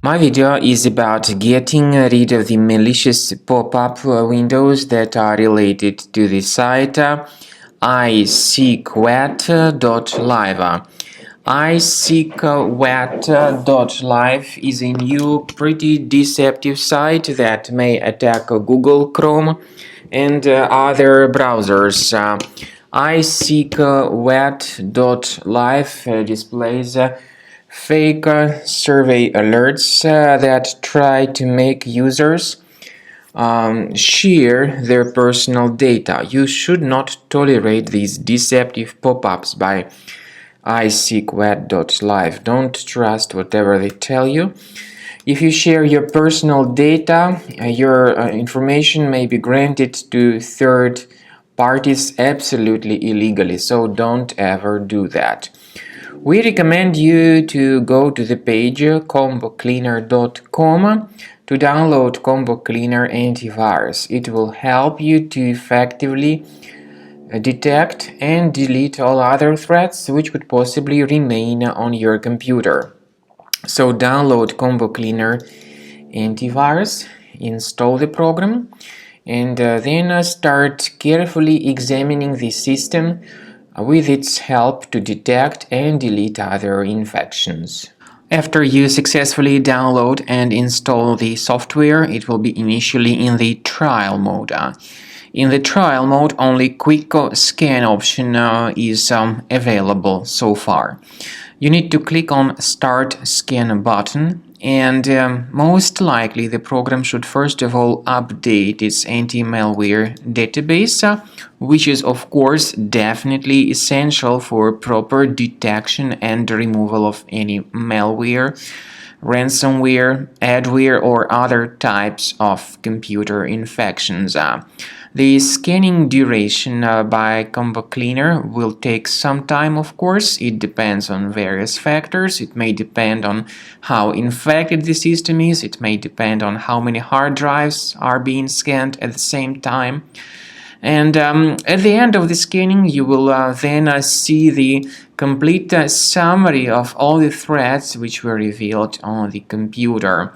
My video is about getting rid of the malicious pop-up windows that are related to the site Eyesickwet.live. Eyesickwet.live is a new, pretty deceptive site that may attack Google Chrome and other browsers. Eyesickwet.live displays fake survey alerts that try to make users share their personal data. You should not tolerate these deceptive pop-ups by Eyesickwet.live. Don't trust whatever they tell you. If you share your personal data, your information may be granted to third parties absolutely illegally, so don't ever do that. We recommend you to go to the page combocleaner.com to download Combo Cleaner Antivirus. It will help you to effectively detect and delete all other threats which could possibly remain on your computer. So download Combo Cleaner Antivirus, install the program, and then start carefully examining the system with its help to detect and delete other infections. After you successfully download and install the software, it will be initially in the trial mode. In the trial mode, only quick scan option is available so far. You need to click on Start Scan button, and most likely the program should first of all update its anti-malware database, which is of course definitely essential for proper detection and removal of any malware, ransomware, adware, or other types of computer infections. The scanning duration by Combo Cleaner will take some time, of course. It depends on various factors. It may depend on how infected the system is. It may depend on how many hard drives are being scanned at the same time. And at the end of the scanning, you will then see the complete summary of all the threats which were revealed on the computer.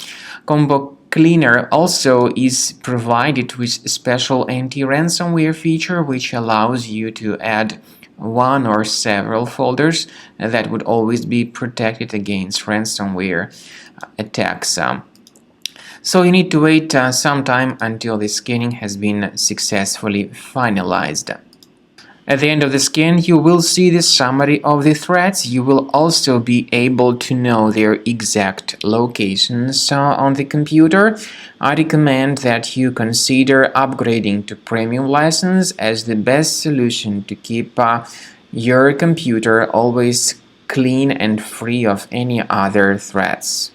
Combo Cleaner also is provided with a special anti-ransomware feature which allows you to add one or several folders that would always be protected against ransomware attacks. So you need to wait some time until the scanning has been successfully finalized. At the end of the scan, you will see the summary of the threats. You will also be able to know their exact locations on the computer. I recommend that you consider upgrading to premium license as the best solution to keep your computer always clean and free of any other threats.